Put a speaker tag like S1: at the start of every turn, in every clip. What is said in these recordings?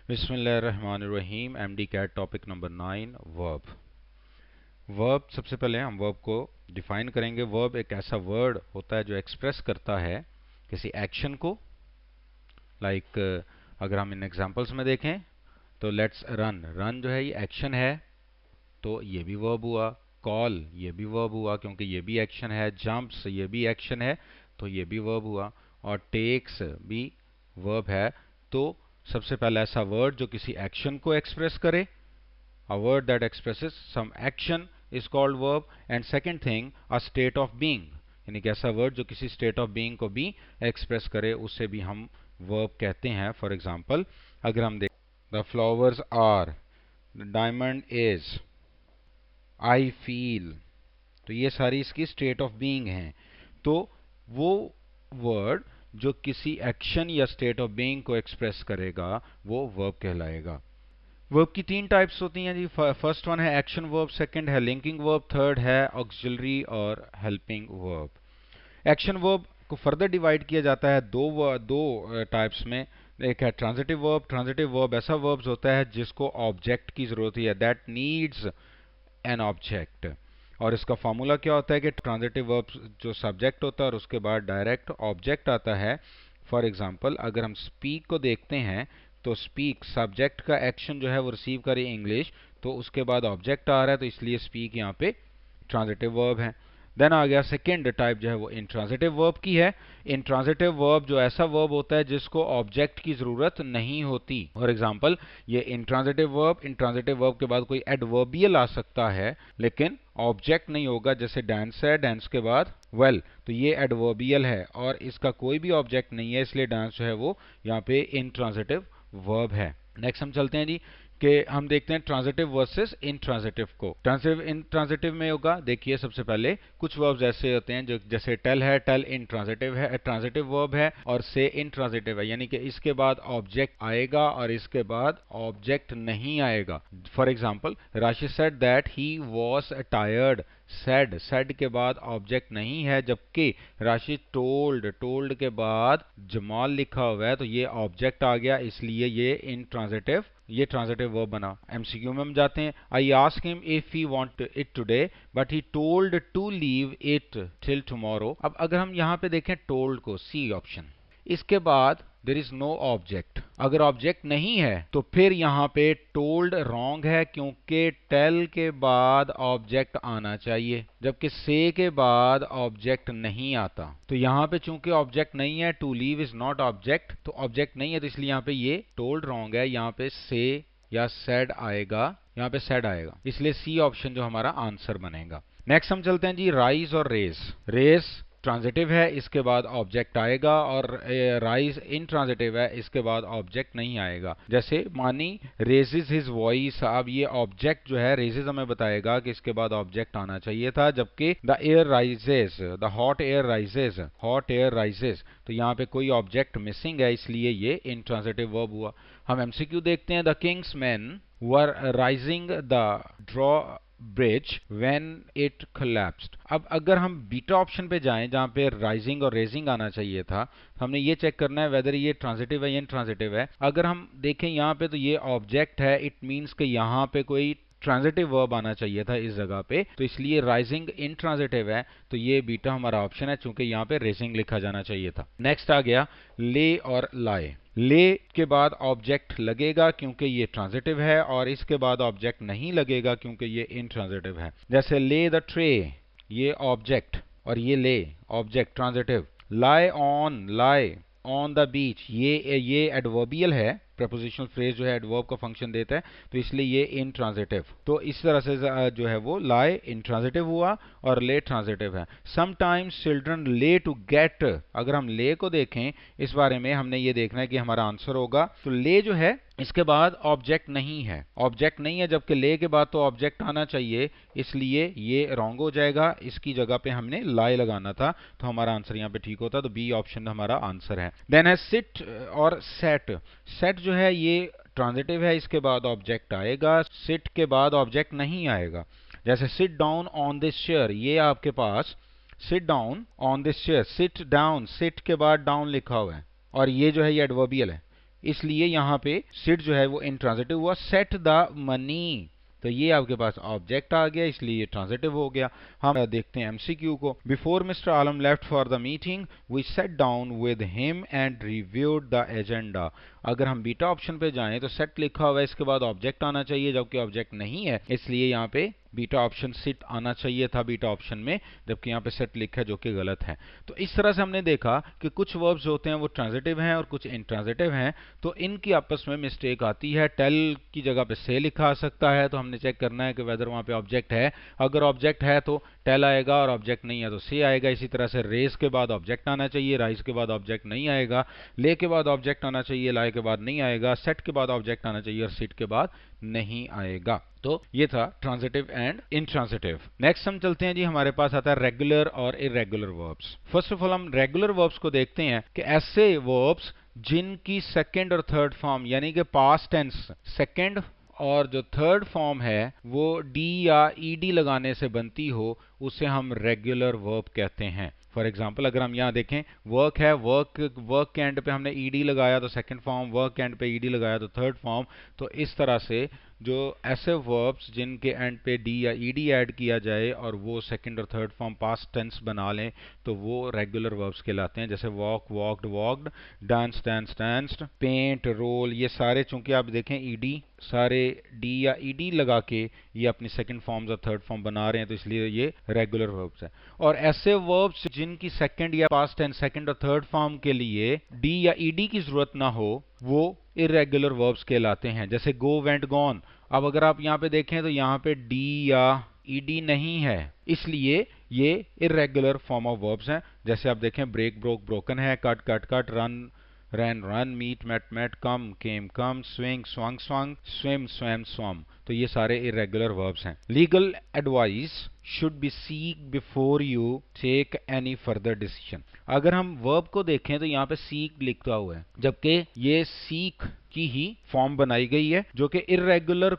S1: बिस्मिल्लाहिर्रहमानिर्रहीम MDCAT topic number 9 verb. Verb सबसे पहले हम वर्ब को डिफाइन करेंगे। वर्ब एक ऐसा वर्ड होता है जो एक्सप्रेस करता है किसी एक्शन को। लाइक अगर हम इन एग्जांपल्स में देखें तो लेट्स रन, रन जो है ये एक्शन है तो ये भी वर्ब हुआ। कॉल ये भी वर्ब हुआ क्योंकि ये भी एक्शन है। जंप्स ये भी एक्शन है तो ये भी वर्ब हुआ। और टेक्स भी वर्ब है। तो सबसे पहला ऐसा वर्ड जो किसी एक्शन को एक्सप्रेस करे, a word that expresses some action is called verb, and second thing a state of being, यानी कि ऐसा वर्ड जो किसी स्टेट ऑफ बीइंग को भी एक्सप्रेस करे उसे भी हम वर्ब कहते हैं। फॉर एग्जांपल अगर हम देख the flowers are, the diamond is, I feel, तो ये सारी इसकी स्टेट ऑफ बीइंग हैं। तो वो वर्ड जो किसी एक्शन या स्टेट ऑफ बीइंग को एक्सप्रेस करेगा वो वर्ब कहलाएगा। वर्ब की तीन टाइप्स होती हैं जी। फर्स्ट वन है एक्शन वर्ब, सेकंड है लिंकिंग वर्ब, थर्ड है ऑक्सिलरी और हेल्पिंग वर्ब। एक्शन वर्ब को फर्दर डिवाइड किया जाता है दो टाइप्स में। एक है ट्रांजिटिव वर्ब। ट्रांजिटिव वर्ब ऐसा वर्ब्स होता है जिसको ऑब्जेक्ट की जरूरत है, दैट नीड्स एन ऑब्जेक्ट। और इसका फॉर्मूला क्या होता है कि ट्रांजिटिव वर्ब जो सब्जेक्ट होता है और उसके बाद डायरेक्ट ऑब्जेक्ट आता है। फॉर एग्जांपल अगर हम स्पीक को देखते हैं तो स्पीक सब्जेक्ट का एक्शन जो है वो रिसीव करे इंग्लिश, तो उसके बाद ऑब्जेक्ट आ रहा है तो इसलिए स्पीक यहाँ पे ट्रांजिटिव वर्ब है। देन आ गया सेकेंड टाइप जो है वो इंट्रांजिटिव वर्ब की है। इंट्रांजिटिव वर्ब जो ऐसा वर्ब होता है जिसको ऑब्जेक्ट की जरूरत नहीं होती। फॉर एग्जांपल ये इंट्रांजिटिव वर्ब के बाद कोई एडवर्बियल आ सकता है लेकिन ऑब्जेक्ट नहीं होगा। जैसे डांस है, डांस के बाद वेल, तो ये एडवर्बियल है और इसका कोई भी ऑब्जेक्ट नहीं है, इसलिए डांस जो है वो यहाँ पे इंट्रांजिटिव वर्ब है। नेक्स्ट हम चलते हैं जी कि हम देखते हैं ट्रांजिटिव वर्सेस इंट्रांजिटिव को। इंट्रांजिटिव में होगा, देखिए सबसे पहले कुछ वर्ब्स ऐसे होते हैं जो जैसे टेल है, टेल इंट्रांजिटिव है, ट्रांजिटिव वर्ब है, और से इंट्रांजिटिव है, यानी कि इसके बाद ऑब्जेक्ट आएगा और इसके बाद ऑब्जेक्ट नहीं आएगा। फॉर एग्जांपल राशि said that he was tired, said के बाद ऑब्जेक्ट नहीं है, जबकि राशि टोल्ड के बाद जमाल लिखा हुआ है तो ये ऑब्जेक्ट आ गया, इसलिए ये ट्रांजिटिव वर्ब बना। एमसीक्यू में हम जाते हैं। I ask him if he want it today but he told to leave it till tomorrow. अब अगर हम यहाँ पे देखें टोल्ड को, सी ऑप्शन, इसके बाद देर इज नो ऑब्जेक्ट। अगर ऑब्जेक्ट नहीं है तो फिर यहाँ पे टोल्ड रॉन्ग है क्योंकि टेल के बाद ऑब्जेक्ट आना चाहिए, जबकि से के बाद ऑब्जेक्ट नहीं आता। तो यहाँ पे चूंकि ऑब्जेक्ट नहीं है, to leave is not object, तो ऑब्जेक्ट नहीं है तो इसलिए यहाँ पे ये टोल्ड रॉन्ग है। यहाँ पे से या सेड आएगा, यहाँ पे सेड आएगा, इसलिए सी ऑप्शन जो हमारा आंसर बनेगा। नेक्स्ट हम चलते हैं जी राइज और रेस। रेस ट्रांजिटिव है, इसके बाद ऑब्जेक्ट आएगा, और राइज इंट्रांजिटिव है, इसके बाद ऑब्जेक्ट नहीं आएगा। जैसे मानी रेजेस हिज वॉइस, अब ये ऑब्जेक्ट जो है रेजेस हमें बताएगा कि इसके बाद ऑब्जेक्ट आना चाहिए था, जबकि the air rises, the hot air rises, तो यहाँ पे कोई ऑब्जेक्ट मिसिंग है, इसलिए ये इंट्रांजिटिव वर्ब हुआ। हम एमसीक्यू देखते हैं। The Kings man were rising the draw bridge when it collapsed. अब अगर हम बीटा ऑप्शन पे जाएं जहां पे राइजिंग और रेजिंग आना चाहिए था, हमने ये चेक करना है वेदर ये ट्रांजिटिव है या इंट्रांजिटिव है। अगर हम देखें यहाँ पे तो ये ऑब्जेक्ट है, इट मींस कि यहाँ पे कोई ट्रांजिटिव वर्ब आना चाहिए था इस जगह पे, तो इसलिए राइजिंग इंट्रांजिटिव है, तो ये बीटा हमारा ऑप्शन है चूंकि यहाँ पे रेजिंग लिखा जाना चाहिए था। नेक्स्ट आ गया ले और लाए। ले के बाद ऑब्जेक्ट लगेगा क्योंकि ये ट्रांजिटिव है, और इसके बाद ऑब्जेक्ट नहीं लगेगा क्योंकि ये इंट्रांजिटिव है। जैसे ले द ट्रे, ये ऑब्जेक्ट और ये ले object transitive. Lie on the beach, ये एडवर्बियल है, प्रपोजिशनल फ्रेज जो है एडवर्ब का फंक्शन देता है, तो इसलिए ये इंट्रांजिटिव। तो इस तरह से जो है वो लाई इंट्रांजिटिव हुआ और ले ट्रांजिटिव है। समटाइम्स चिल्ड्रन ले टू गेट, अगर हम ले को देखें इस बारे में हमने ये देखना है कि हमारा आंसर होगा, तो ले जो है इसके बाद ऑब्जेक्ट नहीं है, जबकि ले के बाद तो ऑब्जेक्ट आना चाहिए, इसलिए ये रॉन्ग हो जाएगा। इसकी जगह पे हमने लाई लगाना था, तो हमारा आंसर यहाँ पे ठीक होता, तो बी ऑप्शन हमारा आंसर है। देन है सिट और सेट। सेट जो है ये ट्रांजिटिव है, इसके बाद ऑब्जेक्ट आएगा, सिट के बाद ऑब्जेक्ट नहीं आएगा। जैसे sit down on this chair, ये आपके पास sit down on this chair, sit down, sit के बाद डाउन लिखा हुआ है, और ये जो है ये एडवर्बियल है, इसलिए यहाँ पे सिट जो है वो इंट्रांजिटिव हुआ। सेट द मनी, तो ये आपके पास ऑब्जेक्ट आ गया, इसलिए ये ट्रांजिटिव हो गया। हम देखते हैं एमसीक्यू को। Before mister Alam left for the meeting we set down with him and reviewed the agenda. अगर हम बीटा ऑप्शन पे जाएं तो सेट लिखा हुआ है, इसके बाद ऑब्जेक्ट आना चाहिए, जबकि ऑब्जेक्ट नहीं है, इसलिए यहाँ पे बीटा ऑप्शन सिट आना चाहिए था बीटा ऑप्शन में, जबकि यहाँ पे सेट लिखा है जो कि गलत है। तो इस तरह से हमने देखा कि कुछ वर्ब्स होते हैं वो ट्रांजिटिव हैं और कुछ इंट्रांजिटिव हैं, तो इनकी आपस में मिस्टेक आती है। टेल की जगह पे से लिखा आ सकता है, तो हमने चेक करना है कि वेदर वहाँ पे ऑब्जेक्ट है। अगर ऑब्जेक्ट है तो टेल आएगा और ऑब्जेक्ट नहीं है तो से आएगा। इसी तरह से रेस के बाद ऑब्जेक्ट आना चाहिए, राइज के बाद ऑब्जेक्ट नहीं आएगा, ले के बाद ऑब्जेक्ट आना चाहिए, लाए के बाद नहीं आएगा, सेट के बाद ऑब्जेक्ट आना चाहिए और सिट के बाद नहीं आएगा। तो ये था ट्रांजिटिव एंड इंट्रांजिटिव। नेक्स्ट हम चलते हैं जी, हमारे पास आता है रेगुलर और irregular verbs. First of all हम रेगुलर वर्ब्स को देखते हैं कि ऐसे वर्ब्स जिनकी सेकंड और थर्ड फॉर्म यानी कि पास्ट टेंस सेकंड और जो थर्ड फॉर्म है वो डी या ईडी लगाने से बनती हो, उसे हम रेगुलर वर्ब कहते हैं। फॉर एग्जाम्पल अगर हम यहाँ देखें वर्क है, वर्क के एंड पे हमने ईडी लगाया तो सेकंड फॉर्म, वर्क के एंड पे ईडी लगाया तो थर्ड फॉर्म। तो इस तरह से जो ऐसे वर्ब्स जिनके एंड पे डी या ईडी ऐड किया जाए और वो सेकंड और थर्ड फॉर्म पास्ट टेंस बना लें तो वो रेगुलर वर्ब्स कहलाते हैं। जैसे walk walked walked, dance dance danced, paint roll, ये सारे चूंकि आप देखें ईडी सारे डी या ईडी लगा के ये अपनी सेकंड फॉर्म्स और थर्ड फॉर्म बना रहे हैं, तो इसलिए ये रेगुलर वर्ब्स हैं। और ऐसे वर्ब्स जिनकी सेकंड या पास्ट टेंस सेकंड और थर्ड फॉर्म के लिए डी या ईडी की जरूरत ना हो वो इरेगुलर वर्ब्स कहलाते हैं। जैसे गो वेंट गॉन, अब अगर आप यहाँ पे देखें तो यहाँ पे डी या ईडी नहीं है, इसलिए ये इरेगुलर फॉर्म ऑफ वर्ब्स हैं। जैसे आप देखें ब्रेक ब्रोक ब्रोकन है, cut cut cut, run ran run, meet met met, come came come, swing swung swung, swim swam swum, तो ये सारे इरेगुलर वर्ब्स हैं। Legal advice should be seek before you take any further decision. अगर हम verb को देखें तो यहाँ पे सीक लिखा हुआ है, जबकि ये सीक की ही फॉर्म बनाई गई है, जो कि इरेगुलर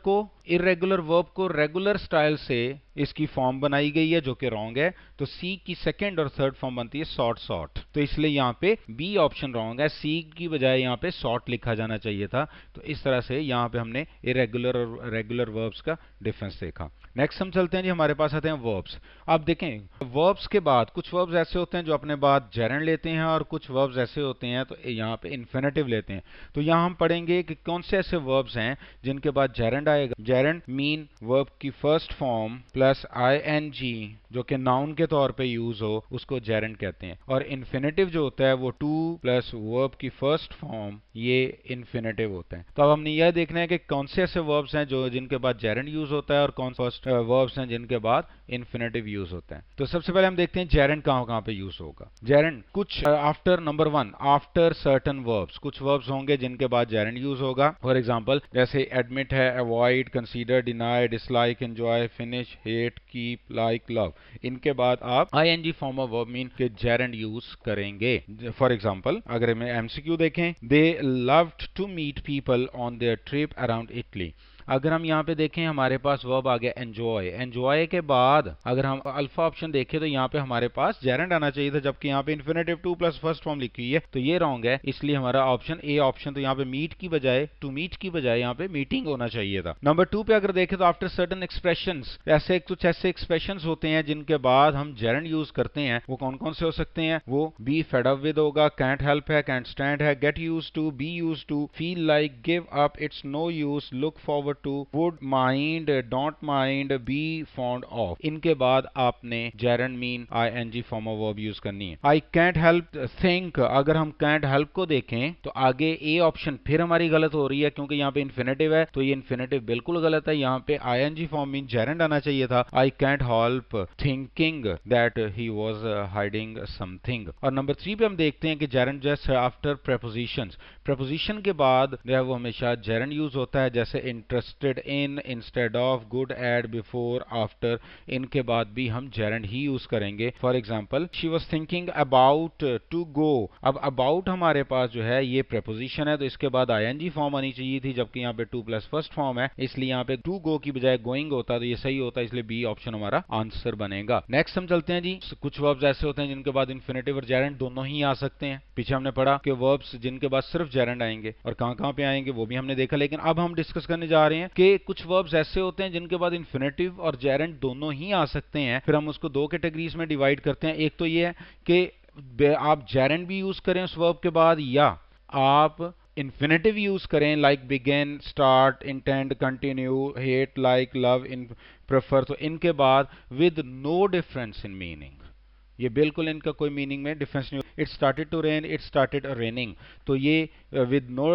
S1: वर्ब को रेगुलर स्टाइल से इसकी फॉर्म बनाई गई है, जो कि रॉन्ग है। तो सी की सेकंड और थर्ड फॉर्म बनती है सॉर्ट सॉर्ट, तो इसलिए यहाँ पे बी ऑप्शन रॉन्ग है, सी की बजाय यहाँ पे सॉर्ट लिखा जाना चाहिए था। तो इस तरह से यहाँ पे हमने इरेगुलर और रेगुलर वर्ब्स का डिफरेंस देखा। नेक्स्ट हम चलते हैं जी, हमारे पास आते हैं वर्ब्स। आप देखें वर्ब्स के बाद कुछ वर्ब्स ऐसे होते हैं जो अपने बाद जेरेंड लेते हैं और कुछ वर्ब्स ऐसे होते हैं तो यहाँ पे इन्फिनेटिव लेते हैं। तो यहाँ हम पढ़ेंगे कि कौन से ऐसे वर्ब्स हैं जिनके बाद जेरेंड आएगा। जेरेंड मीन वर्ब की फर्स्ट फॉर्म प्लस आईएनजी जो कि नाउन के तौर पे यूज हो, उसको जेरेंड कहते हैं। और इन्फिनेटिव जो होता है वो टू प्लस वर्ब की फर्स्ट फॉर्म, ये इन्फिनेटिव होता है। तो अब हमने यह देखना है कि कौन से ऐसे वर्ब्स हैं जो जिनके बाद जेरेंड यूज होता है और कौन से वर्ब्स हैं जिनके बाद इन्फिनेटिव यूज होता है। तो सबसे पहले हम देखते हैं जेरेंड कहां पे यूज होगा। जेरेंड कुछ after number 1 after certain verbs, कुछ वर्ब्स होंगे जिनके बाद जेरेंड यूज होगा। फॉर एग्जांपल जैसे एडमिट है, avoid, consider, deny, dislike, enjoy, finish, hate, keep, like, love, इनके बाद आप ING form of verb mean के जेरेंड यूज करेंगे। फॉर एग्जांपल अगर हमें एमसीक्यू देखें, they loved to meet people on their trip around Italy. अगर हम यहाँ पे देखें हमारे पास वर्ब आ गया एंजॉय। एंजॉय के बाद अगर हम अल्फा ऑप्शन देखें तो यहाँ पे हमारे पास जेरेंड आना चाहिए था, जबकि यहाँ पे infinitive two plus first form लिखी हुई है, तो ये रॉन्ग है। इसलिए हमारा ऑप्शन ए ऑप्शन, तो यहाँ पे मीट की बजाय टू मीट की बजाय यहाँ पे मीटिंग होना चाहिए था। नंबर 2 पे अगर देखें तो आफ्टर सर्टेन एक्सप्रेशंस, ऐसे कुछ ऐसे एक्सप्रेशंस होते हैं जिनके बाद हम जेरेंड यूज करते हैं। वो कौन कौन से हो सकते हैं? वो बी फेड अप विद होगा, कैंट हेल्प है, कैंट स्टैंड है, get use to, be use to, feel like, give up, it's no use, look forward to, would mind, don't mind, be fond of. इनके बाद आपने gerund mean ING form of verb use करनी है। I can't help think, अगर हम can't help को देखें तो आगे ए ऑप्शन फिर हमारी गलत हो रही है, क्योंकि यहाँ पे इन्फिनेटिव है, तो ये इन्फिनेटिव बिल्कुल गलत है। यहाँ पे आईएनजी फॉर्म मीन जेरेंड आना चाहिए था। I can't help thinking that he was hiding something. और नंबर 3 पे हम देखते हैं कि gerund just after prepositions, preposition के बाद जो है वो हमेशा जेरेंड यूज होता है। जैसे interest interested in instead of, good at, before, after, इनके बाद भी हम जेरेंड ही यूज करेंगे। For example, she was thinking about to go. अब अबाउट हमारे पास जो है ये प्रेपोजिशन है, तो इसके बाद आईएनजी फॉर्म आनी चाहिए थी, जबकि यहाँ पे टू प्लस फर्स्ट फॉर्म है, इसलिए यहाँ पे टू गो की बजाय गोइंग होता, तो ये सही होता, इसलिए बी ऑप्शन हमारा आंसर बनेगा। नेक्स्ट हम चलते हैं जी, कुछ वर्ब्स ऐसे होते हैं जिनके बाद इन्फिनेटिव और जेरेंड दोनों ही आ सकते हैं। पीछे हमने पढ़ा कि वर्ब्स जिनके बाद सिर्फ जेरेंड आएंगे और कहां पे आएंगे वो भी हमने देखा, लेकिन अब हम डिस्कस करने जा रहे हैं कि कुछ वर्ब्स ऐसे होते हैं जिनके बाद इन्फिनेटिव और जेरेंड दोनों ही आ सकते हैं। फिर हम उसको दो कैटेगरीज में डिवाइड करते हैं। एक तो ये है कि आप जेरेंड भी यूज करें उस वर्ब के बाद, या आप इन्फिनेटिव यूज करें, like begin, start, intend, continue, hate, like, love, in, prefer, तो इनके बाद with no difference in meaning, ये बिल्कुल इनका कोई मीनिंग में डिफरेंस नहीं। It started to rain, it started raining, तो ये with no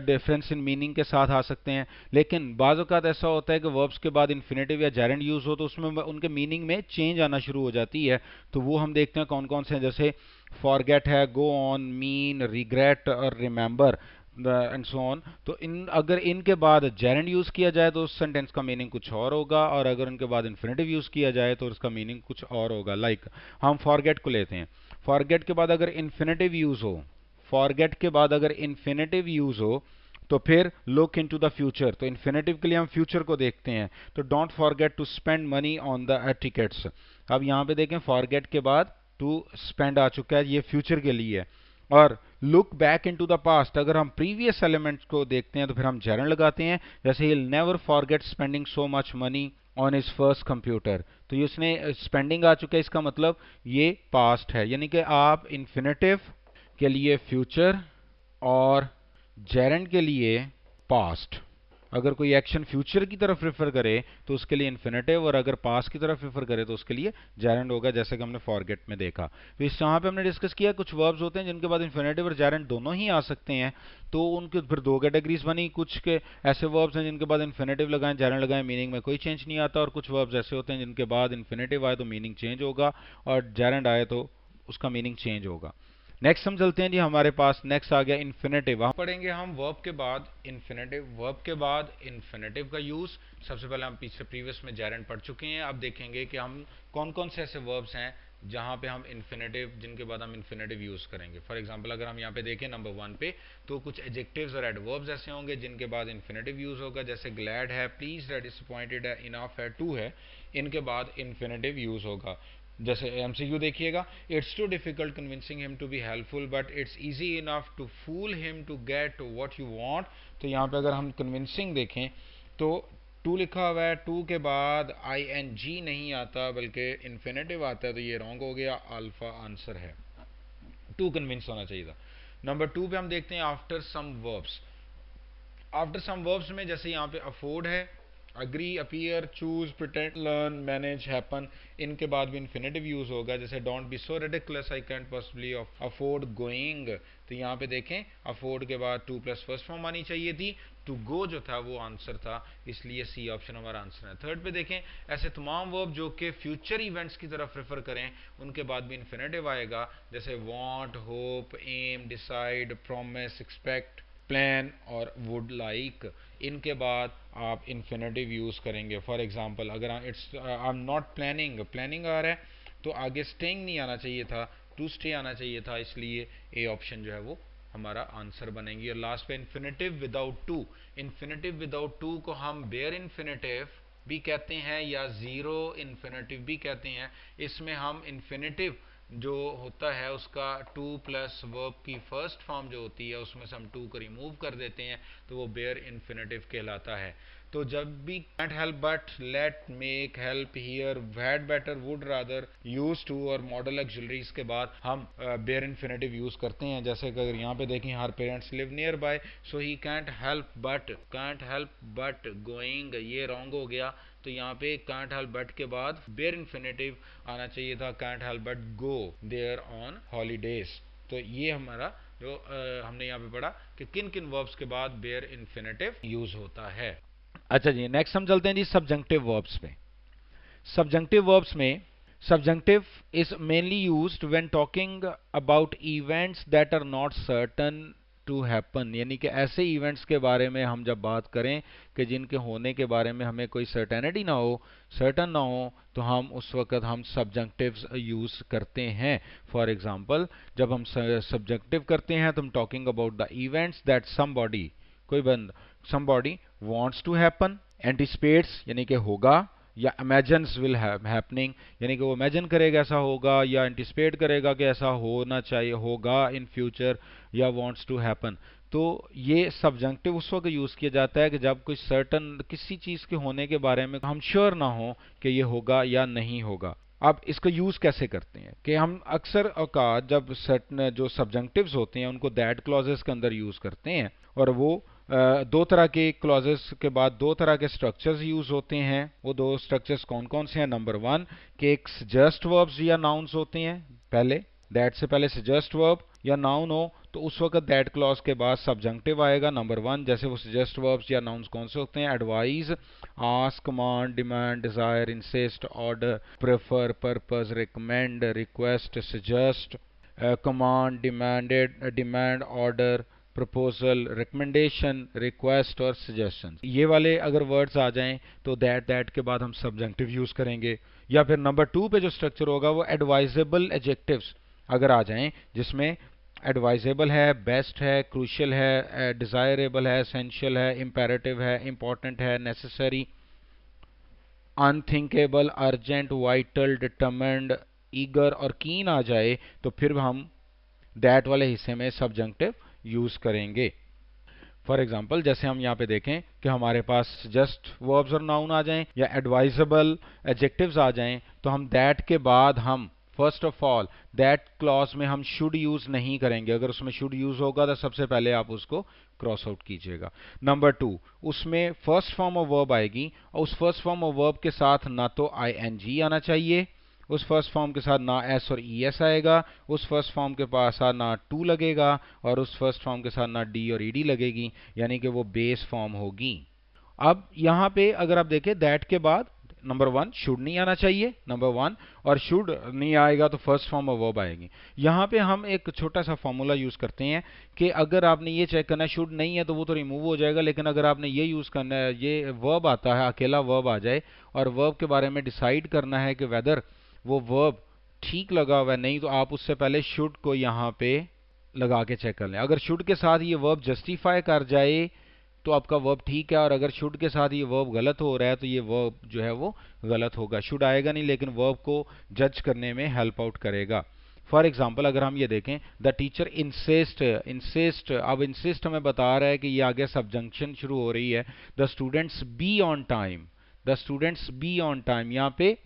S1: difference in meaning के साथ आ सकते हैं। लेकिन बाज़ औक़ात ऐसा होता है कि वर्ब्स के बाद इन्फिनेटिव या जेरेंड यूज हो तो उसमें उनके मीनिंग में चेंज आना शुरू हो जाती है, तो वो हम देखते हैं कौन कौन से हैं। जैसे फॉरगेट है, गो ऑन, मीन, रिग्रेट और रिमेंबर एंड सो ऑन। तो अगर इनके बाद जेरेंड यूज किया जाए तो उस सेंटेंस का मीनिंग कुछ और होगा, और अगर इनके बाद इन्फिनेटिव यूज किया जाए तो उसका मीनिंग कुछ और होगा। लाइक हम फॉरगेट को लेते हैं, फॉरगेट के बाद अगर इन्फिनेटिव यूज हो, फॉरगेट के बाद अगर इन्फिनेटिव यूज हो तो फिर लुक इनटू द फ्यूचर, तो इन्फिनेटिव के लिए हम फ्यूचर को देखते हैं, तो don't forget to spend money on the tickets. अब यहां पे देखें फॉरगेट के बाद टू स्पेंड आ चुका है, ये फ्यूचर के लिए है। और look back into the past, अगर हम प्रीवियस एलिमेंट्स को देखते हैं तो फिर हम जेरेंड लगाते हैं, जैसे he never forget spending so much money on his first computer, तो ये उसने स्पेंडिंग आ चुका है, इसका मतलब ये पास्ट है, यानी कि आप इन्फिनेटिव के लिए फ्यूचर और जेरेंड के लिए पास्ट, अगर कोई एक्शन फ्यूचर की तरफ रेफर करे तो उसके लिए इन्फिनेटिव, और अगर पास्ट की तरफ रेफर करे तो उसके लिए जेरेंड होगा, जैसे कि हमने फॉरगेट में देखा। तो इस यहाँ पे हमने डिस्कस किया कुछ वर्ब्स होते हैं जिनके बाद इन्फिनेटिव और जेरेंड दोनों ही आ सकते हैं, तो उनके फिर दो कैटेगरीज बनी। कुछ के ऐसे वर्ब्स हैं जिनके बाद इन्फिनेटिव लगाएं, जेरेंड लगाएं, मीनिंग में कोई चेंज नहीं आता, और कुछ वर्ब्स ऐसे होते हैं जिनके बाद इन्फिनेटिव आए तो मीनिंग चेंज होगा, और जेरेंड आए तो उसका मीनिंग चेंज होगा। नेक्स्ट हम चलते हैं जी, हमारे पास नेक्स्ट आ गया इन्फिनेटिव। हम पढ़ेंगे हम वर्ब के बाद इन्फिनेटिव, वर्ब के बाद इन्फिनेटिव का यूज। सबसे पहले हम पीछे प्रीवियस में जेरेंड पढ़ चुके हैं, अब देखेंगे कि हम कौन कौन से ऐसे वर्ब्स हैं जहां पे हम इन्फिनेटिव, जिनके बाद हम इन्फिनेटिव यूज करेंगे। फॉर एग्जांपल अगर हम यहाँ पे देखें नंबर 1 पे, तो कुछ एडजेक्टिव्स और एडवर्ब्स ऐसे होंगे जिनके बाद इन्फिनेटिव यूज होगा, जैसे ग्लैड है, प्लीज है, डिसअपॉइंटेड है, इनफ है, टू है, इनके बाद इन्फिनेटिव यूज होगा। जैसे एमसीक्यू देखिएगा, it's too difficult convincing him to be helpful but it's easy enough to fool him to get what you want. तो यहाँ पे अगर हम कन्विंसिंग देखें तो टू लिखा हुआ है, टू के बाद आईएनजी नहीं आता बल्कि इन्फिनेटिव आता है, तो ये रॉन्ग हो गया, अल्फा आंसर है, टू कन्विंस होना चाहिए था। नंबर 2 पे हम देखते हैं after some verbs. After some verbs में जैसे यहाँ पे अफोर्ड है, agree, appear, choose, pretend, learn, manage, happen, इनके बाद भी इन्फिनेटिव यूज होगा, जैसे don't be so ridiculous I can't possibly afford going. तो यहाँ पे देखें अफोर्ड के बाद टू प्लस फर्स्ट फॉर्म आनी चाहिए थी, टू गो जो था वो आंसर था, इसलिए सी ऑप्शन हमारा आंसर है। थर्ड पे देखें ऐसे तमाम वर्ब जो कि फ्यूचर इवेंट्स की तरफ रेफर करें उनके बाद भी इन्फिनेटिव आएगा, जैसे want, hope, am, decide, promise, expect, plan और वुड लाइक, इनके बाद आप इन्फिनेटिव यूज करेंगे। फॉर एग्जांपल अगर it's I am not planning, planning आ रहा है तो आगे स्टेइंग नहीं आना चाहिए था, टू स्टे आना चाहिए था, इसलिए ए ऑप्शन जो है वो हमारा आंसर बनेगी। और लास्ट पे infinitive without to, infinitive without to को हम बेयर इन्फिनेटिव भी कहते हैं या जीरो इन्फिनेटिव भी कहते हैं। इसमें हम इन्फिनेटिव जो होता है उसका टू प्लस वर्ब की फर्स्ट फॉर्म जो होती है उसमें से हम टू को रिमूव कर देते हैं, तो वो बेयर इन्फिनेटिव कहलाता है। तो जब भी can't help but, let, make, help, hear, had better, would rather, use to और मॉडल ऑक्सिलरीज के बाद हम बेयर इन्फिनेटिव यूज करते हैं। जैसे कि अगर यहाँ पे देखें her parents live nearby, so he can't help but going, ये रॉन्ग हो गया, तो यहाँ पे कांट हेल्प बट के बाद बेयर इन्फिनेटिव आना चाहिए था, can't help but go there on holidays. तो ये हमारा जो हमने यहाँ पे पढ़ा कि किन किन वर्ब्स के बाद बेयर इन्फिनेटिव यूज होता है। अच्छा जी, नेक्स्ट हम चलते हैं जी सब्जंक्टिव वर्ब्स पे। सब्जंक्टिव वर्ब्स में subjunctive is mainly used when talking about events that are not certain to happen, यानी कि ऐसे इवेंट्स के बारे में हम जब बात करें कि जिनके होने के बारे में हमें कोई सर्टेनिटी ना हो, सर्टन ना हो, तो हम उस वक्त हम सब्जेक्टिव्स यूज करते हैं। फॉर एग्जांपल जब हम सब्जेक्टिव करते हैं तो हम talking about the events that somebody, कोई बंद समबॉडी वांट्स टू हैपन, एंटिसिपेट्स यानी कि होगा, या इमेजिन्स विल हैपनिंग यानी कि वो इमेजिन करेगा ऐसा होगा, या एंटिसिपेट करेगा कि ऐसा होना चाहिए, होगा इन फ्यूचर, या वांट्स टू हैपन। तो ये सब्जेक्टिव उस वक्त यूज किया जाता है कि जब कोई सर्टन किसी चीज के होने के बारे में हम श्योर ना हो कि ये होगा या नहीं होगा। अब इसका यूज कैसे करते हैं कि हम अक्सर औकात जब सर्टन जो सब्जेक्टिव्स होते हैं उनको दैट क्लॉजेस के अंदर यूज करते हैं, और वो दो तरह के क्लॉजेस के बाद दो तरह के स्ट्रक्चर्स यूज होते हैं। वो दो स्ट्रक्चर्स कौन कौन से हैं? नंबर वन कि एक सजेस्ट वर्ब्स या नाउन्स होते हैं, पहले दैट से पहले सजेस्ट वर्ब या नाउन हो तो उस वक्त दैट क्लॉज के बाद सब्जेक्टिव आएगा नंबर वन। जैसे वो सजेस्ट वर्ब्स या नाउन्स कौन से होते हैं? Advise, ask, command, demand, desire, insist, order, prefer, purpose, recommend, request, suggest, command, demand, order, proposal, recommendation, request और सजेशन। ये वाले अगर वर्ड्स आ जाएं तो दैट के बाद हम सब्जेक्टिव यूज करेंगे। या फिर नंबर टू पे जो स्ट्रक्चर होगा वो एडवाइजेबल एडजेक्टिव्स अगर आ जाएं, जिसमें एडवाइजेबल है, बेस्ट है, क्रूशियल है, डिजायरेबल है, एसेंशियल है, इंपेरेटिव है, इंपॉर्टेंट है, necessary, unthinkable, urgent, vital, determined, eager और कीन आ जाए तो फिर हम दैट वाले हिस्से में सब्जेक्टिव यूज करेंगे। फॉर एग्जाम्पल जैसे हम यहाँ पे देखें कि हमारे पास जस्ट वर्ब्स और नाउन आ जाएं या एडवाइजेबल एडजेक्टिव्स आ जाएं तो हम दैट के बाद हम first of all that clause में हम शुड यूज नहीं करेंगे। अगर उसमें शुड यूज होगा तो सबसे पहले आप उसको क्रॉस आउट कीजिएगा। नंबर टू, उसमें फर्स्ट फॉर्म ऑफ वर्ब आएगी और उस फर्स्ट फॉर्म ऑफ वर्ब के साथ ना तो आईएनजी आना चाहिए, उस फर्स्ट फॉर्म के साथ ना एस और ई एस आएगा, उस फर्स्ट फॉर्म के पास ना टू लगेगा और उस फर्स्ट फॉर्म के साथ ना डी और ईडी लगेगी, यानी कि वो बेस फॉर्म होगी। अब यहां पे अगर आप देखें दैट के बाद नंबर वन शुड नहीं आना चाहिए, नंबर वन, और शुड नहीं आएगा तो फर्स्ट फॉर्म ऑफ वर्ब आएगी। यहां पे हम एक छोटा सा फॉर्मूला यूज करते हैं कि अगर आपने ये चेक करना है शुड नहीं है तो वो तो रिमूव हो जाएगा, लेकिन अगर आपने ये यूज करना है, ये वर्ब आता है अकेला वर्ब आ जाए और वर्ब के बारे में डिसाइड करना है कि वेदर वो वर्ब ठीक लगा हुआ है नहीं, तो आप उससे पहले शुड को यहाँ पे लगा के चेक कर लें। अगर शुड के साथ ये वर्ब जस्टिफाई कर जाए तो आपका वर्ब ठीक है, और अगर शुड के साथ ये वर्ब गलत हो रहा है तो ये वर्ब जो है वो गलत होगा। शुड आएगा नहीं लेकिन वर्ब को जज करने में हेल्प आउट करेगा। फॉर एग्जाम्पल अगर हम ये देखें द टीचर इंसिस्ट, अब इंसिस्ट हमें बता रहा है कि ये आगे सबजंक्शन शुरू हो रही है। The students B on time, the students B on time, यहाँ पे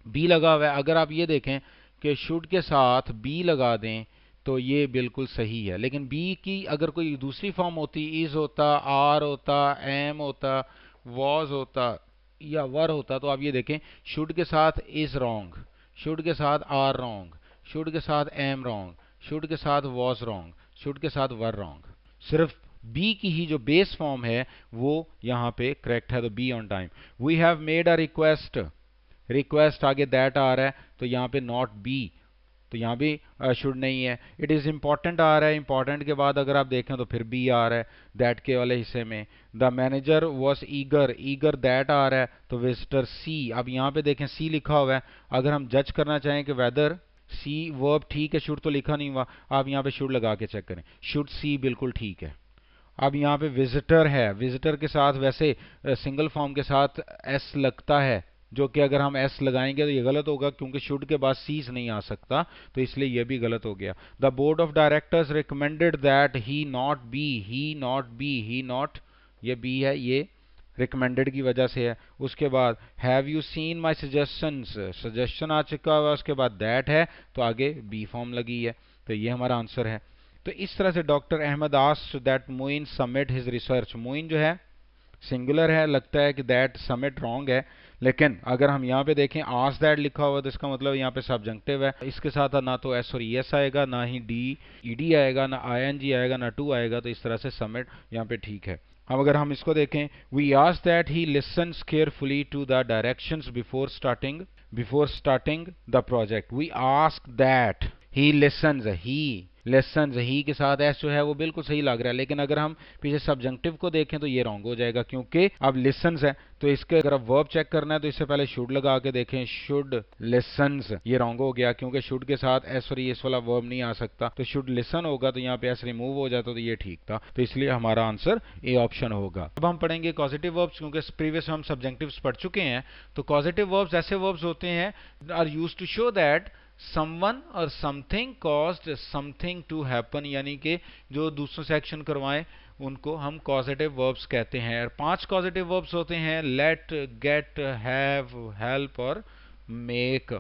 S1: बी लगा हुआ है। अगर आप ये देखें कि शुड के साथ बी लगा दें तो ये बिल्कुल सही है, लेकिन बी की अगर कोई दूसरी फॉर्म होती, इज होता, आर होता, एम होता, वॉज होता या वर होता, तो आप ये देखें शुड के साथ इज रॉन्ग, शुड के साथ आर रॉन्ग, शुड के साथ एम रॉन्ग, शुड के साथ वॉज रॉन्ग, शुड के साथ वर रॉन्ग। सिर्फ बी की ही जो बेस फॉर्म है वो यहाँ पे करेक्ट है, तो be on time. We have made a request, request आगे दैट आ रहा है तो यहाँ पे नॉट बी, तो यहाँ भी शुड नहीं है। इट इज इंपॉर्टेंट आ रहा है, इंपॉर्टेंट के बाद अगर आप देखें तो फिर बी आ रहा है दैट के वाले हिस्से में। The manager was eager, eager that आ रहा है तो विजिटर सी। अब यहाँ पे देखें सी लिखा हुआ है, अगर हम जज करना चाहें कि वेदर सी वर्ब ठीक है, शुड तो लिखा नहीं हुआ, आप यहाँ पे शुड लगा के चेक करें, शुड सी बिल्कुल ठीक है। अब यहाँ पे विजिटर है, विजिटर के साथ वैसे सिंगल फॉर्म के साथ एस लगता है, जो कि अगर हम एस लगाएंगे तो ये गलत होगा क्योंकि शुड के बाद सीज नहीं आ सकता, तो इसलिए ये भी गलत हो गया। The board of directors recommended that he not be, he not be, he not, ये बी है, ये रिकमेंडेड की वजह से है। उसके बाद have you seen my suggestions, suggestion आ चुका हुआ, उसके बाद दैट है तो आगे बी फॉर्म लगी है, तो ये हमारा आंसर है। तो इस तरह से doctor Ahmed asked that Moin submit his research, Moin जो है सिंगुलर है, लगता है कि दैट सबमिट रॉन्ग है, लेकिन अगर हम यहाँ पे देखें आस्क दैट लिखा हुआ तो इसका मतलब यहाँ पे सब्जेक्टिव है, इसके साथ ना तो एस और एस आएगा, ना ही डी ईडी आएगा, ना आईएनजी आएगा, ना टू आएगा, तो इस तरह से सबमिट यहाँ पे ठीक है। अब अगर हम इसको देखें we ask that he listens carefully to the directions before starting the project, we ask that he listens, he lessons, he के साथ एस जो है वो बिल्कुल सही लग रहा है, लेकिन अगर हम पीछे सब्जंक्टिव को देखें तो ये रॉन्ग हो जाएगा, क्योंकि अब लिसन्स है तो इसके अगर आप वर्ब चेक करना है तो इससे पहले शुड लगा के देखें, शुड लिसन्स, ये रॉन्ग हो गया क्योंकि शुड के साथ एस और एस वाला वर्ब नहीं आ सकता, तो शुड लिसन होगा तो यहाँ पे एस रिमूव हो जाता तो ये ठीक था, तो इसलिए हमारा आंसर ए ऑप्शन होगा। अब हम पढ़ेंगे कॉजेटिव वर्ब्स, क्योंकि प्रीवियस हम सब्जेक्टिव्स पढ़ चुके हैं। तो कॉजेटिव वर्ब्स ऐसे वर्ब्स होते हैं are used to show that someone और something caused something to happen, यानी कि जो दूसरों से एक्शन करवाएं उनको हम कॉजेटिव वर्ब्स कहते हैं। और 5 कॉजेटिव वर्ब्स होते हैं, लेट, गेट, हैव, हेल्प और मेक।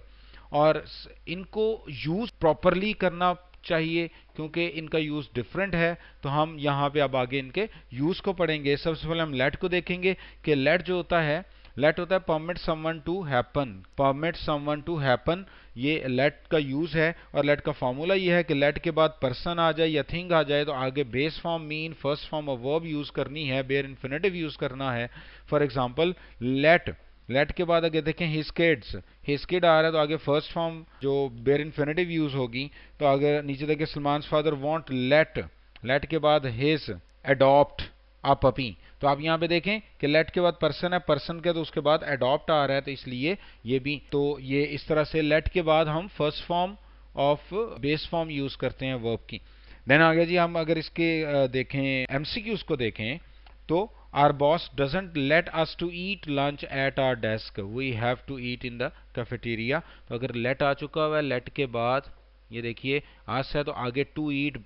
S1: और इनको यूज प्रॉपरली करना चाहिए क्योंकि इनका यूज डिफरेंट है, तो हम यहाँ पे अब आगे इनके यूज को पढ़ेंगे। सबसे पहले हम लेट को देखेंगे कि लेट जो होता है, लेट होता है permit someone to happen, permit someone to happen, ये लेट का यूज है। और लेट का फॉर्मूला ये है कि लेट के बाद पर्सन आ जाए या थिंग आ जाए तो आगे base form, mean, first form और वर्ब यूज करनी है, बेयर इन्फिनेटिव यूज करना है। फॉर एग्जांपल लेट, लेट के बाद अगर देखें हिज किड्स, हिज किड आ रहा है तो आगे फर्स्ट फॉर्म जो बेयर इन्फिनेटिव यूज होगी, तो अगर नीचे देखें Salman father want let, let के बाद हिज अडॉप्ट अ पपी, तो आप यहाँ पे देखें कि लेट के बाद पर्सन है, पर्सन के तो उसके बाद अडॉप्ट आ रहा है, तो इसलिए ये भी, तो ये इस तरह से लेट के बाद हम first form of base form use करते हैं वर्ब की। देन आगे जी हम अगर इसके देखें एमसीक्यूज को देखें तो our boss doesn't let us to eat lunch at our desk, we have to eat in the cafeteria। तो अगर let आ चुका हुआ है, let के बाद ये देखिए आज से तो आगे to eat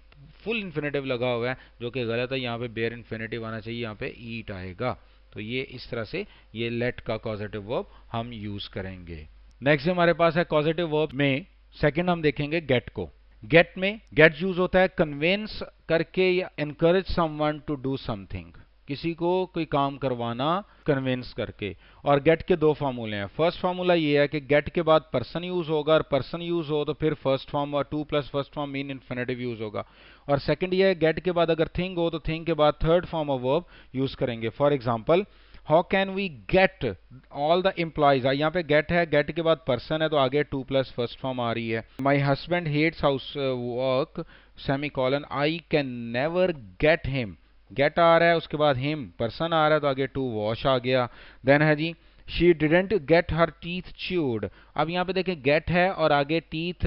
S1: फुल इन्फिनेटिव लगा हुआ है जो कि गलत है, यहाँ पे बेयर इन्फिनेटिव आना चाहिए, यहाँ पे ईट आएगा। तो ये इस तरह से ये लेट का कॉजेटिव वर्ब हम यूज करेंगे। नेक्स्ट हमारे पास है कॉजेटिव वर्ब में सेकंड हम देखेंगे गेट को। गेट में गेट यूज होता है कन्विंस करके या encourage someone to do something, किसी को कोई काम करवाना कन्विंस करके। और गेट के दो फार्मूले हैं। फर्स्ट फार्मूला ये है कि गेट के बाद पर्सन यूज होगा, और पर्सन यूज हो तो फिर फर्स्ट फॉर्म और 2 plus first form mean infinitive use होगा। और सेकंड ये है गेट के बाद अगर थिंग हो तो थिंग के बाद third form of verb use करेंगे। For example how can we get all the employees, यहाँ पे गेट है, गेट के बाद पर्सन है तो आगे 2 प्लस फर्स्ट फॉर्म आ रही है। My husband hates house work semicolon, I can never get him, get आ रहा है उसके बाद हिम पर्सन आ रहा है तो आगे टू वॉश आ गया। देन है जी she didn't get her teeth chewed, अब यहाँ पे देखें गेट है और आगे टीथ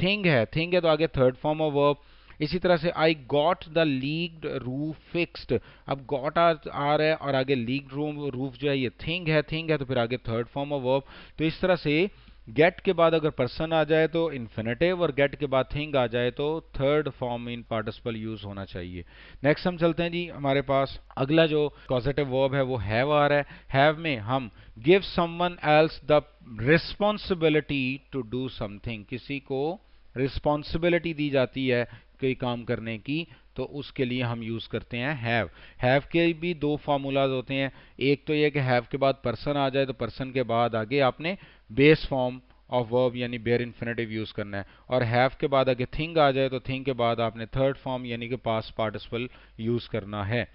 S1: थिंग है, थिंग है तो आगे थर्ड फॉर्म ऑफ वर्ब। इसी तरह से I got the leaked roof fixed, अब गॉट आ रहा है और आगे लीक्ड रूफ जो है ये थिंग है तो फिर आगे थर्ड फॉर्म ऑफ वर्ब। तो इस तरह से गेट के बाद अगर पर्सन आ जाए तो इन्फिनेटिव और गेट के बाद थिंग आ जाए तो third form in participle use होना चाहिए। नेक्स्ट हम चलते हैं जी, हमारे पास अगला जो कॉजेटिव वर्ब है वो हैव आ रहा है। हैव में हम give someone else the responsibility to do something, किसी को रिस्पॉन्सिबिलिटी दी जाती है कोई काम करने की तो उसके लिए हम यूज करते हैं हैव। हैव के भी दो फार्मूलाज होते हैं, एक तो ये कि हैव के बाद पर्सन आ जाए तो पर्सन के बाद आगे आपने बेस फॉर्म ऑफ वर्ब यानी बेयर इन्फिनेटिव यूज करना है, और हैव के बाद अगर थिंग आ जाए तो थिंग के बाद आपने थर्ड फॉर्म यानी कि पास्ट पार्टिसिपल यूज करना है।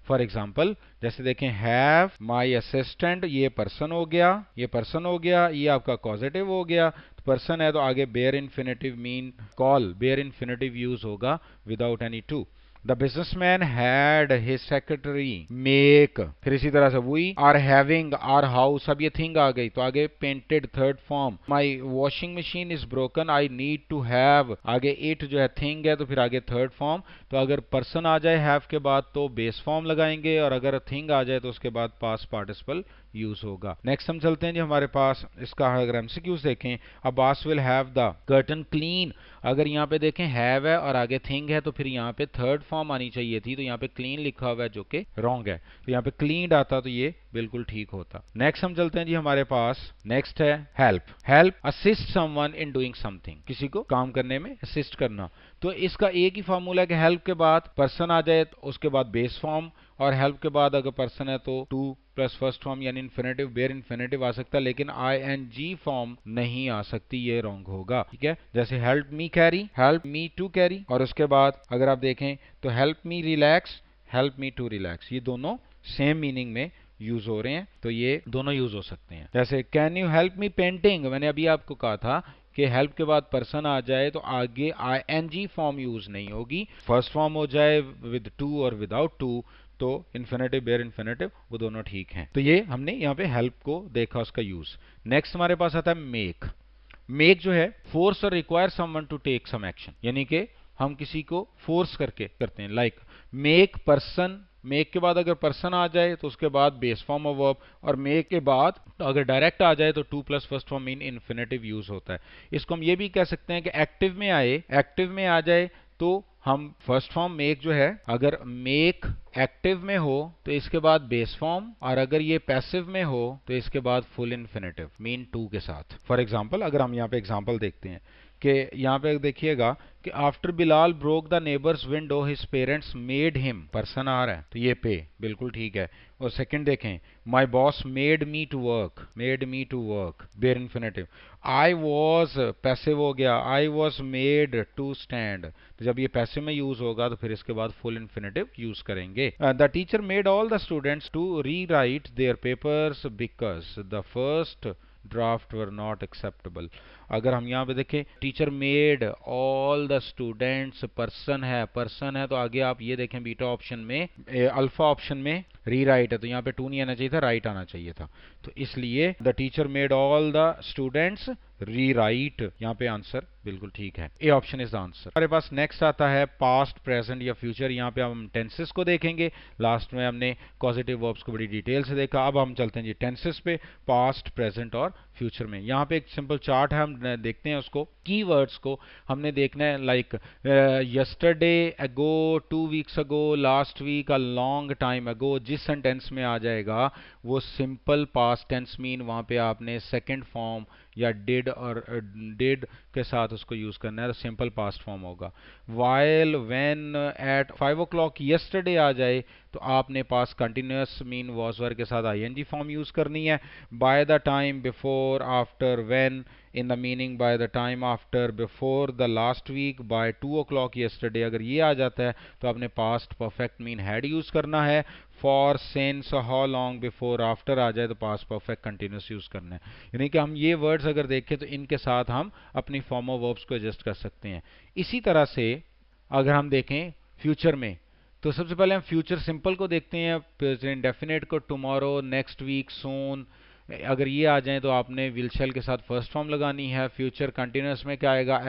S1: फॉर एग्जाम्पल जैसे देखें हैव माई असिस्टेंट, ये पर्सन हो गया, ये पर्सन हो गया, ये आपका कॉजेटिव हो गया, तो पर्सन है तो आगे bare infinitive mean call, bare infinitive use होगा without any to. The businessman had his secretary make, फिर इसी तरह से we are having our house, अब ये थिंग आ गई तो आगे painted third form. My washing machine is broken, I need to have, आगे इट जो है थिंग है तो फिर आगे थर्ड फॉर्म। तो अगर पर्सन आ जाए हैव के बाद तो बेस फॉर्म लगाएंगे, और अगर थिंग आ जाए तो उसके बाद पास्ट पार्टिसिपल यूज होगा। नेक्स्ट हम चलते हैं जी, हमारे पास इसका अगर एमसीक्यूज देखें, Abbas will have the curtain clean, अगर यहाँ पे देखें हैव है और आगे थिंग है तो फिर यहाँ पे थर्ड फॉर्म आनी चाहिए थी, तो यहाँ पे क्लीन लिखा हुआ है जो कि रॉन्ग है, तो यहाँ पे क्लीन्ड आता तो ये बिल्कुल ठीक होता। नेक्स्ट हम चलते हैं जी, हमारे पास नेक्स्ट है help. Help assist someone in doing something, किसी को काम करने में असिस्ट करना। तो इसका एक ही फार्मूला है कि हेल्प के बाद पर्सन आ जाए तो उसके बाद बेस फॉर्म, और हेल्प के बाद अगर पर्सन है तो टू प्लस फर्स्ट फॉर्म यानी इन्फिनेटिव, बेयर इन्फिनेटिव आ सकता है, लेकिन ING फॉर्म नहीं आ सकती, ये रॉन्ग होगा। ठीक है, जैसे help me carry, help me to carry, और उसके बाद अगर आप देखें तो help me relax, help me to relax, ये दोनों सेम मीनिंग में यूज हो रहे हैं, तो ये दोनों यूज हो सकते हैं। जैसे can you help me painting, मैंने अभी आपको कहा था कि हेल्प के बाद पर्सन आ जाए तो आगे आईएनजी फॉर्म यूज नहीं होगी, फर्स्ट फॉर्म हो जाए विद टू और विदाउट टू तो इन्फिनेटिव बेयर इन्फिनेटिव वो दोनों ठीक हैं। तो ये हमने यहाँ पे हेल्प को देखा उसका यूज। नेक्स्ट हमारे पास आता है मेक। मेक जो है फोर्स और require someone to take some action, यानी कि हम किसी को फोर्स करके करते हैं। लाइक मेक पर्सन, मेक के बाद अगर पर्सन आ जाए तो उसके बाद बेस फॉर्म ऑफ वर्ब, और मेक के बाद अगर डायरेक्ट आ जाए तो two plus first form mean infinitive use होता है। इसको हम ये भी कह सकते हैं कि एक्टिव में आए, एक्टिव में आ जाए तो हम फर्स्ट फॉर्म मेक जो है, अगर मेक एक्टिव में हो तो इसके बाद बेस फॉर्म, और अगर ये पैसिव में हो तो इसके बाद फुल इन्फिनेटिव मीन टू के साथ। फॉर एग्जांपल अगर हम यहाँ पे एग्जांपल देखते हैं कि यहाँ पे देखिएगा कि after Bilal broke the neighbours window his parents made him, person आ रहा है तो ये पे बिल्कुल ठीक है। और सेकंड देखें, my boss made me to work, made me to work bare infinitive. I was passive हो गया, I was made to stand, तो जब ये पैसिव में यूज होगा तो फिर इसके बाद फुल इन्फिनेटिव यूज करेंगे। The teacher made all the students to rewrite their papers because the first draft were not acceptable. अगर हम यहाँ पे देखें, teacher made all the students, person है तो आगे आप ये देखें बीटा ऑप्शन में, अल्फा ऑप्शन में री राइट है तो यहाँ पे टू नहीं आना चाहिए था, राइट आना चाहिए था। तो इसलिए the teacher made all the students री राइट, यहाँ पे आंसर बिल्कुल ठीक है, A option is the answer. हमारे पास नेक्स्ट आता है पास्ट, प्रेजेंट या फ्यूचर। यहाँ पे हम टेंसेस को देखेंगे, लास्ट में हमने कॉजेटिव वर्ब्स को बड़ी डिटेल से देखा। अब हम चलते हैं जी टेंसेस पे, पास्ट, प्रेजेंट और फ्यूचर में। यहाँ पे एक सिंपल चार्ट है, हम देखते हैं उसको। कीवर्ड्स को हमने देखना है, like yesterday, ago, 2 weeks ago, last week, a long time ago. जिस सेंटेंस में आ जाएगा वो सिंपल पास्ट टेंस मीन वहां पे आपने सेकंड फॉर्म या डिड और डिड के साथ उसको यूज करना है तो सिंपल पास्ट फॉर्म होगा। While, when, at 5 o'clock yesterday आ जाए तो आपने past continuous mean was were के साथ आईएनजी फॉर्म यूज करनी है। By the time, before, after, when, in the meaning by the time after, before the last week, by 2 o'clock yesterday, अगर ये आ जाता है तो आपने past perfect mean had use करना है। For, since, how long, before, after आ जाए तो पास्ट परफेक्ट कंटिन्यूअस यूज करना है। यानी कि हम ये वर्ड्स अगर देखें तो इनके साथ हम अपनी फॉर्म ऑफ वर्ब्स को एडजस्ट कर सकते हैं। इसी तरह से अगर हम देखें फ्यूचर में, तो सबसे पहले हम फ्यूचर सिंपल को देखते हैं, प्रेजेंट डेफिनेट को टुमारो, नेक्स्ट वीक, सून, अगर ये आ जाए तो आपने विल शैल के साथ फर्स्ट फॉर्म लगानी है। फ्यूचर कंटिन्यूअस में क्या आएगा,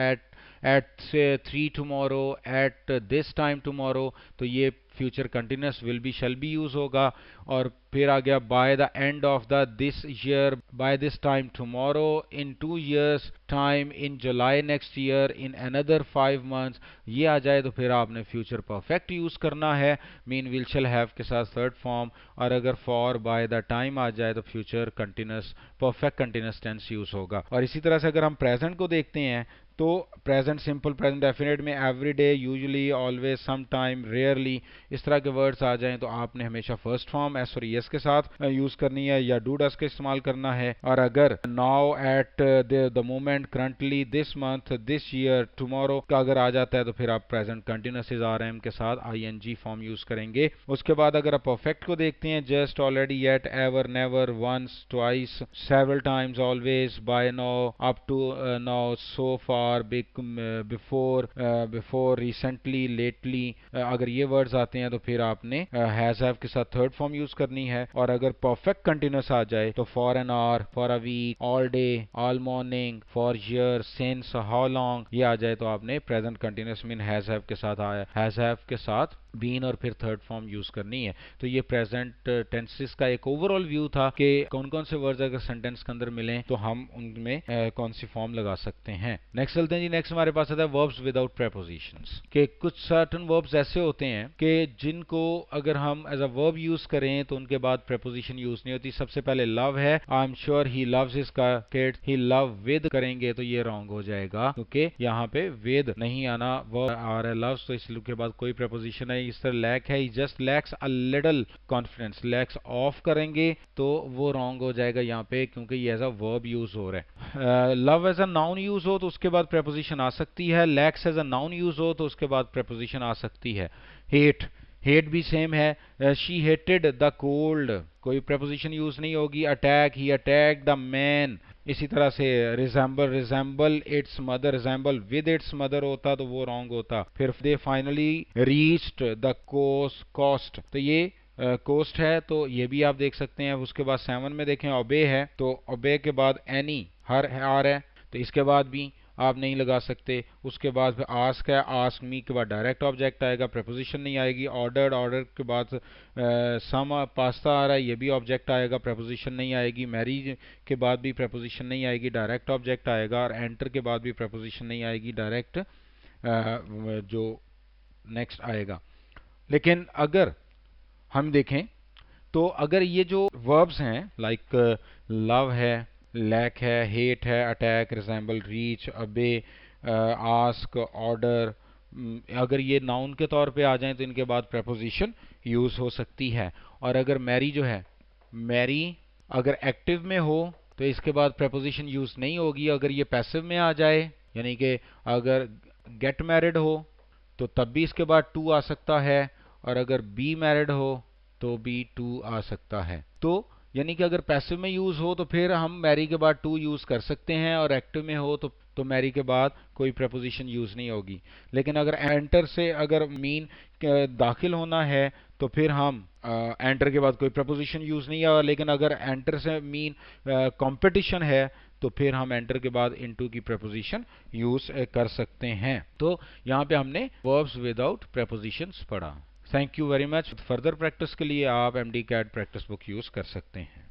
S1: एट से 3 tomorrow, at this time tomorrow, तो ये future continuous will be shall be use होगा। और फिर आ गया by the end of the this year, by this time tomorrow, in 2 years time, in July next year, in another 5 months, ये आ जाए तो फिर आपने फ्यूचर परफेक्ट यूज करना है मीन विल शैल हैव के साथ थर्ड फॉर्म। और अगर फॉर, बाय द टाइम आ जाए तो future continuous perfect continuous tense use होगा। और इसी तरह से अगर हम प्रेजेंट को देखते हैं तो प्रेजेंट सिंपल, प्रेजेंट डेफिनेट में every day, usually, always, some time, rarely, इस तरह के वर्ड्स आ जाएं तो आपने हमेशा फर्स्ट फॉर्म एस और एस के साथ यूज करनी है या डू डस का इस्तेमाल करना है। और अगर now, at, the moment, currently, this month, this year, tomorrow का अगर आ जाता है तो फिर आप प्रेजेंट कंटिन्यूअस आर एम के साथ आईएनजी फॉर्म यूज करेंगे। उसके बाद अगर आप परफेक्ट को देखते हैं, just, already, yet, ever, never, once, twice, several times, always, by now, up to now, so far, before, before, recently, lately, अगर ये वर्ड्स आते हैं तो फिर आपने हैज हैव के साथ थर्ड फॉर्म यूज करनी है। और अगर परफेक्ट कंटिन्यूअस आ जाए तो for an hour, for a week, all day, all morning, for year, since, how long, ये आ जाए तो आपने present continuous mean has have के साथ आया, हैज हैव के साथ बीन और फिर थर्ड फॉर्म यूज करनी है। तो ये प्रेजेंट टेंसेस का एक ओवरऑल व्यू था कि कौन कौन से वर्ड्स अगर सेंटेंस के अंदर मिलें तो हम उनमें कौन सी फॉर्म लगा सकते हैं। नेक्स्ट चलते हैं जी। नेक्स्ट हमारे पास आता है वर्ब्स विदाउट प्रेपोजिशंस, के कुछ सर्टेन वर्ब्स ऐसे होते हैं कि जिनको अगर हम एज अ वर्ब यूज करें तो उनके बाद प्रेपोजिशन यूज नहीं होती। सबसे पहले लव है, I am sure he loves his kids, he love with करेंगे तो ये रॉन्ग हो जाएगा क्योंकि यहाँ पे विद नहीं आना, वर्ब आ रहा है लव्स, तो इसलिए के बाद कोई प्रेपोजिशन है। इस तरह लैक है, just lakhs a little confidence, lakhs of करेंगे तो वो रॉन्ग हो जाएगा यहाँ पे क्योंकि ये एज अ वर्ब यूज हो रहा है। Love as a noun use हो तो उसके बाद प्रेपोजिशन आ सकती है, lacks as a noun use हो तो उसके बाद प्रेपोजिशन आ सकती है। हेट, हेट भी सेम है, शी हेटेड द कोल्ड, कोई preposition यूज नहीं होगी। Attack, he attack the man. इसी तरह से resemble, resemble its mother, resemble with its mother होता तो वो रॉन्ग होता। फिर they finally reached the coast, cost, तो ये कोस्ट है तो ये भी आप देख सकते हैं। उसके बाद 7 में देखें ओबे है, तो ओबे के बाद एनी, हर आर है, तो इसके बाद भी आप नहीं लगा सकते। उसके बाद फिर आस्क है, आस्क मी के बाद डायरेक्ट ऑब्जेक्ट आएगा, preposition नहीं आएगी। ऑर्डर्ड, ऑर्डर के बाद सम पास्ता आ रहा है, ये भी ऑब्जेक्ट आएगा, preposition नहीं आएगी। मैरिज के बाद भी preposition नहीं आएगी, डायरेक्ट ऑब्जेक्ट आएगा। और एंटर के बाद भी preposition नहीं आएगी, डायरेक्ट जो नेक्स्ट आएगा। लेकिन अगर हम देखें तो अगर ये जो वर्ब्स हैं लाइक लव है, लैक है, हेट है, अटैक, रिजेंबल, रीच, अबे, आस्क, ऑर्डर, अगर ये नाउन के तौर पे आ जाएं तो इनके बाद preposition यूज हो सकती है। और अगर मैरी जो है, मैरी अगर एक्टिव में हो तो इसके बाद preposition यूज नहीं होगी। अगर ये पैसिव में आ जाए, यानी कि अगर गेट मैरिड हो तो तब भी इसके बाद टू आ सकता है, और अगर बी मैरिड हो तो भी टू आ सकता है। तो यानी कि अगर पैसिव में यूज हो तो फिर हम मैरी के बाद टू यूज कर सकते हैं, और एक्टिव में हो तो मैरी के बाद कोई preposition यूज नहीं होगी। लेकिन अगर एंटर से अगर मीन दाखिल होना है तो फिर हम एंटर के बाद कोई preposition यूज नहीं होगा। लेकिन अगर एंटर से मीन कंपटीशन है तो फिर हम एंटर के बाद इनटू की preposition यूज कर सकते हैं। तो यहाँ पे हमने verbs विदाउट prepositions पढ़ा। Thank you very much. Further practice के लिए आप MD CAD practice book use कर सकते हैं।